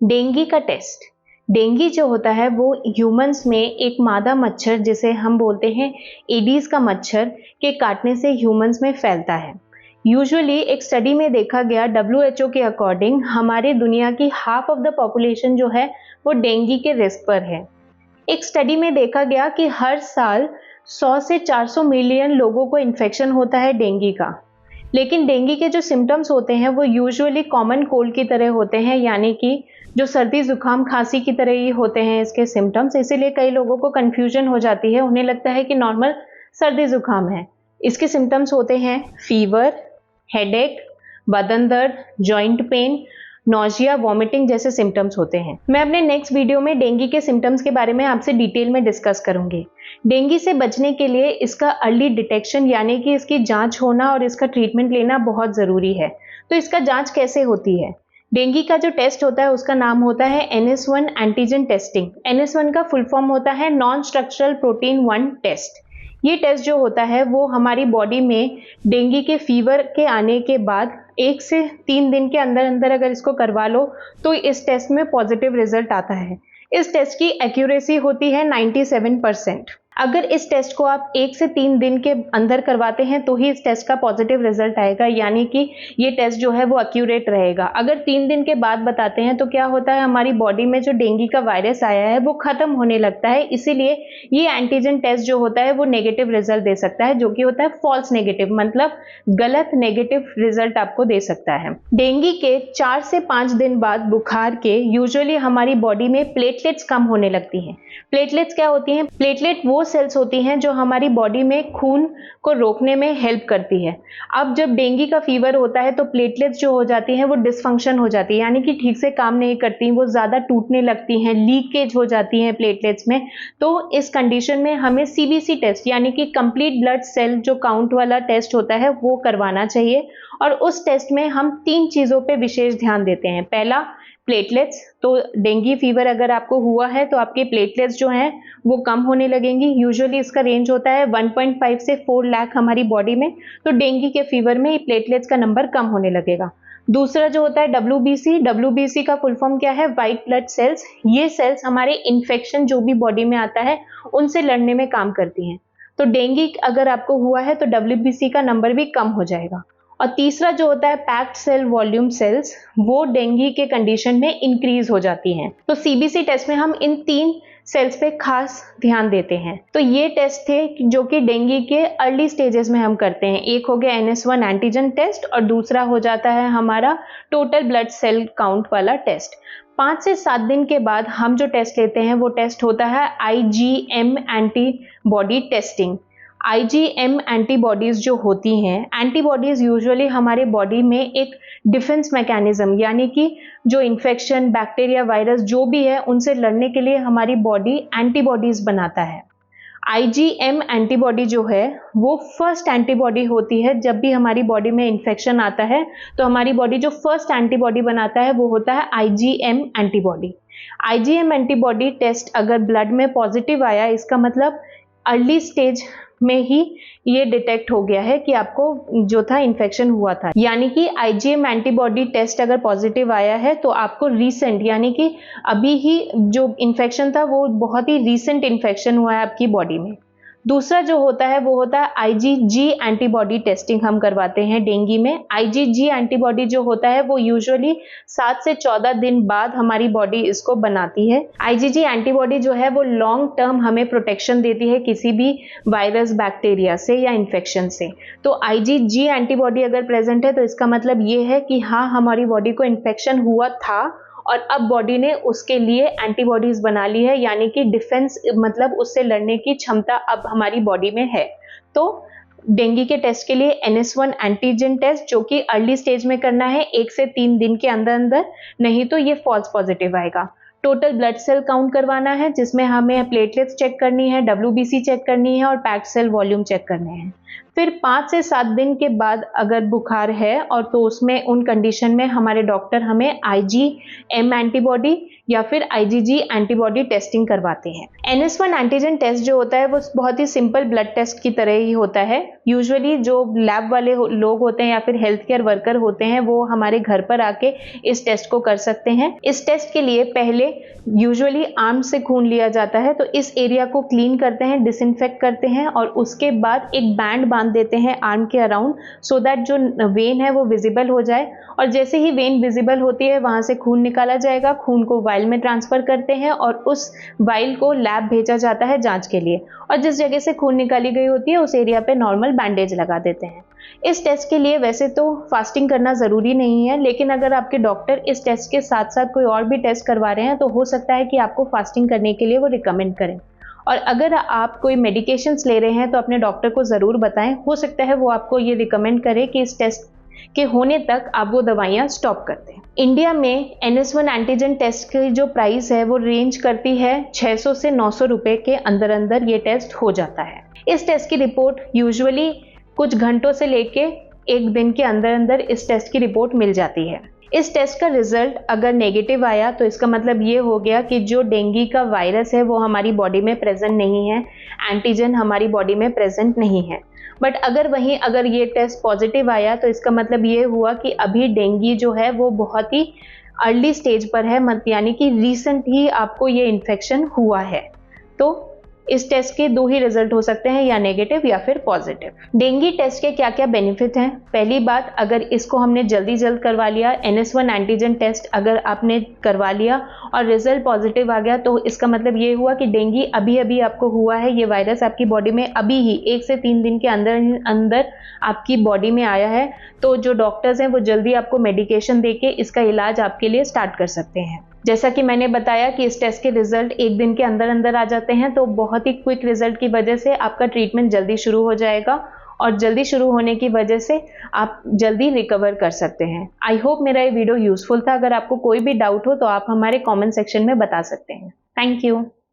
Dengue का test. Dengue जो होता है वो ह्यूमंस में एक मादा मच्छर जिसे हम बोलते हैं एडीज का मच्छर के काटने से ह्यूमंस में फैलता है। यूजुअली एक स्टडी में देखा गया, डब्ल्यूएचओ के अकॉर्डिंग हमारे दुनिया की हाफ ऑफ द पॉपुलेशन जो है वो डेंगू के रिस्क पर है। एक स्टडी में देखा गया कि हर साल 100 से 400 मिलियन लोगों को इन्फेक्शन होता है डेंगू का। लेकिन डेंगू के जो सिम्टम्स होते हैं वो यूजुअली कॉमन कोल्ड की तरह होते हैं, यानी कि जो सर्दी जुकाम खांसी की तरह ही होते हैं इसके सिम्टम्स। इसीलिए कई लोगों को कंफ्यूजन हो जाती है, उन्हें लगता है कि नॉर्मल सर्दी जुकाम है। इसके सिम्टम्स होते हैं फीवर, हेडेक, बदन दर्द, जॉइंट पेन, नोजिया, वॉमिटिंग जैसे सिम्टम्स होते हैं। मैं अपने नेक्स्ट वीडियो में डेंगू के सिम्टम्स के बारे में आपसे डिटेल में डिस्कस करूंगी। डेंगू से बचने के लिए इसका अर्ली डिटेक्शन यानी कि इसकी जांच होना और इसका ट्रीटमेंट लेना बहुत ज़रूरी है। तो इसका जांच कैसे होती है? डेंगू का जो टेस्ट होता है उसका नाम होता है NS1 एंटीजन टेस्टिंग। NS1 का फुल फॉर्म होता है नॉन स्ट्रक्चरल प्रोटीन 1 टेस्ट। ये टेस्ट जो होता है वो हमारी बॉडी में डेंगू के फीवर के आने के बाद 1 से 3 दिन के अंदर अंदर अगर इसको करवा लो तो इस टेस्ट में पॉजिटिव रिजल्ट आता है। इस टेस्ट की एक्यूरेसी होती है 97%। अगर इस टेस्ट को आप 1 से 3 दिन के अंदर करवाते हैं तो ही इस टेस्ट का पॉजिटिव रिजल्ट आएगा, यानी कि ये टेस्ट जो है वो एक्यूरेट रहेगा। अगर 3 दिन के बाद बताते हैं तो क्या होता है, हमारी बॉडी में जो डेंगू का वायरस आया है वो खत्म होने लगता है। इसीलिए ये एंटीजन टेस्ट जो होता है वो नेगेटिव रिजल्ट दे सकता है, जो कि होता है फॉल्स नेगेटिव, मतलब गलत नेगेटिव रिजल्ट आपको दे सकता है। डेंगू के 4 से 5 दिन बाद बुखार के यूजुअली हमारी बॉडी में प्लेटलेट्स कम होने लगती हैं। प्लेटलेट्स क्या होती हैं? प्लेटलेट वो सेल्स होती हैं जो हमारी बॉडी में खून को रोकने में हेल्प करती है। अब जब डेंगू का फीवर होता है तो प्लेटलेट्स जो हो जाती हैं वो डिसफंक्शन हो जाती है, यानी कि ठीक से काम नहीं करती, वो ज़्यादा टूटने लगती हैं, लीकेज हो जाती हैं प्लेटलेट्स में। तो इस कंडीशन में हमें CBC टेस्ट यानी कि कंप्लीट ब्लड सेल जो काउंट वाला टेस्ट होता है वो करवाना चाहिए। और उस टेस्ट में हम 3 चीज़ों पे विशेष ध्यान देते हैं। पहला, प्लेटलेट्स। तो डेंगू फीवर अगर आपको हुआ है तो आपके प्लेटलेट्स जो हैं वो कम होने लगेंगी। यूजुअली इसका रेंज होता है 1.5 से 4 लाख हमारी बॉडी में। तो डेंगू के फीवर में प्लेटलेट्स का नंबर कम होने लगेगा। दूसरा जो होता है WBC का फुल फॉर्म क्या है? White blood cells. ये सेल्स हमारे इन्फेक्शन जो भी बॉडी में आता है उनसे लड़ने में काम करती हैं। तो डेंगू अगर आपको हुआ है तो WBC का नंबर भी कम हो जाएगा। और तीसरा जो होता है पैक्ड सेल वॉल्यूम सेल्स, वो डेंगू के कंडीशन में इंक्रीज हो जाती हैं। तो CBC टेस्ट में हम इन 3 सेल्स पे खास ध्यान देते हैं। तो ये टेस्ट थे जो कि डेंगू के अर्ली स्टेजेस में हम करते हैं। एक हो गया NS1 एंटीजन टेस्ट और दूसरा हो जाता है हमारा टोटल ब्लड सेल काउंट वाला टेस्ट। 5 से 7 दिन के बाद हम जो टेस्ट लेते हैं वो टेस्ट होता है IgM antibody testing. IgM antibodies जो होती हैं, एंटीबॉडीज यूजुअली हमारे बॉडी में एक डिफेंस मैकेनिज्म यानी कि जो इन्फेक्शन, बैक्टीरिया, वायरस जो भी है उनसे लड़ने के लिए हमारी बॉडी एंटीबॉडीज बनाता है। IgM एंटीबॉडी जो है वो फर्स्ट एंटीबॉडी होती है। जब भी हमारी बॉडी में इन्फेक्शन आता है तो हमारी बॉडी जो फर्स्ट एंटीबॉडी बनाता है वो होता है IgM antibody. IgM antibody test अगर ब्लड में पॉजिटिव आया, इसका मतलब अर्ली स्टेज में ही ये डिटेक्ट हो गया है कि आपको जो था इन्फेक्शन हुआ था। यानी कि IgM एंटीबॉडी टेस्ट अगर पॉजिटिव आया है तो आपको रीसेंट यानी कि अभी ही जो इन्फेक्शन था वो बहुत ही रीसेंट इन्फेक्शन हुआ है आपकी बॉडी में। दूसरा जो होता है वो होता है IgG एंटीबॉडी टेस्टिंग हम करवाते हैं डेंगू में। IgG एंटीबॉडी जो होता है वो यूजुअली 7 से 14 दिन बाद हमारी बॉडी इसको बनाती है। IgG एंटीबॉडी जो है वो लॉन्ग टर्म हमें प्रोटेक्शन देती है किसी भी वायरस, बैक्टीरिया से या इन्फेक्शन से। तो IgG एंटीबॉडी अगर प्रेजेंट है तो इसका मतलब ये है कि हाँ, हमारी बॉडी को इन्फेक्शन हुआ था और अब बॉडी ने उसके लिए एंटीबॉडीज बना ली है, यानी कि डिफेंस मतलब उससे लड़ने की क्षमता अब हमारी बॉडी में है। तो डेंगू के टेस्ट के लिए NS1 एंटीजन टेस्ट जो कि अर्ली स्टेज में करना है 1 से 3 दिन के अंदर अंदर, नहीं तो ये फॉल्स पॉजिटिव आएगा। टोटल ब्लड सेल काउंट करवाना है जिसमें हमें प्लेटलेट्स चेक करनी है, WBC चेक करनी है और पैक्ड सेल वॉल्यूम चेक करने हैं। फिर 5 से 7 दिन के बाद अगर बुखार है और तो उसमें उन कंडीशन में हमारे डॉक्टर हमें IgM एंटीबॉडी या फिर IgG एंटीबॉडी टेस्टिंग करवाते हैं। NS1 एंटीजन टेस्ट जो होता है वो बहुत ही सिंपल ब्लड टेस्ट की तरह ही होता है। यूजुअली जो लैब वाले लोग होते हैं या फिर हेल्थ केयर वर्कर होते हैं वो हमारे घर पर आके इस टेस्ट को कर सकते हैं। इस टेस्ट के लिए पहले यूजुअली आर्म से खून लिया जाता है, तो इस एरिया को क्लीन करते हैं, डिसइंफेक्ट करते हैं और उसके बाद एक बैंड बांध देते हैं आर्म के अराउंड, सो दैट जो वेन है वो विजिबल हो जाए। और जैसे ही वेन विजिबल होती है वहां से खून निकाला जाएगा, खून को वाइल में ट्रांसफर करते हैं और उस वाइल को लैब भेजा जाता है जांच के लिए, और जिस जगह से खून निकाली गई होती है उस एरिया पे नॉर्मल बैंडेज लगा देते हैं। इस टेस्ट के लिए वैसे तो फास्टिंग करना ज़रूरी नहीं है, लेकिन अगर आपके डॉक्टर इस टेस्ट के साथ साथ कोई और भी टेस्ट करवा रहे हैं तो हो सकता है कि आपको फास्टिंग करने के लिए वो रिकमेंड करें। और अगर आप कोई मेडिकेशंस ले रहे हैं तो अपने डॉक्टर को ज़रूर बताएं, हो सकता है वो आपको ये रिकमेंड करे कि इस टेस्ट के होने तक आप वो दवाइयाँ स्टॉप कर दें। इंडिया में NS1 एंटीजन टेस्ट की जो प्राइस है वो रेंज करती है 600 से 900 रुपए के अंदर अंदर ये टेस्ट हो जाता है। इस टेस्ट की रिपोर्ट यूजुअली कुछ घंटों से लेके एक दिन के अंदर अंदर इस टेस्ट की रिपोर्ट मिल जाती है। इस टेस्ट का रिजल्ट अगर नेगेटिव आया तो इसका मतलब ये हो गया कि जो डेंगू का वायरस है वो हमारी बॉडी में प्रेजेंट नहीं है, एंटीजन हमारी बॉडी में प्रेजेंट नहीं है। बट अगर ये टेस्ट पॉजिटिव आया तो इसका मतलब ये हुआ कि अभी डेंगू जो है वो बहुत ही अर्ली स्टेज पर है, यानी कि रिसेंट ही आपको ये इन्फेक्शन हुआ है। तो इस टेस्ट के दो ही रिजल्ट हो सकते हैं, या नेगेटिव या फिर पॉजिटिव। डेंगू टेस्ट के क्या क्या बेनिफिट हैं? पहली बात, अगर इसको हमने जल्द करवा लिया, NS1 एंटीजन टेस्ट अगर आपने करवा लिया और रिजल्ट पॉजिटिव आ गया तो इसका मतलब ये हुआ कि डेंगू अभी आपको हुआ है, ये वायरस आपकी बॉडी में अभी ही 1 से 3 दिन के अंदर आपकी बॉडी में आया है, तो जो डॉक्टर्स हैं वो जल्दी आपको मेडिकेशन देके इसका इलाज आपके लिए स्टार्ट कर सकते हैं। जैसा कि मैंने बताया कि इस टेस्ट के रिजल्ट 1 दिन के अंदर अंदर आ जाते हैं, तो बहुत ही क्विक रिजल्ट की वजह से आपका ट्रीटमेंट जल्दी शुरू हो जाएगा और जल्दी शुरू होने की वजह से आप जल्दी रिकवर कर सकते हैं। आई होप मेरा ये वीडियो यूजफुल था। अगर आपको कोई भी डाउट हो तो आप हमारे कमेंट सेक्शन में बता सकते हैं। Thank you.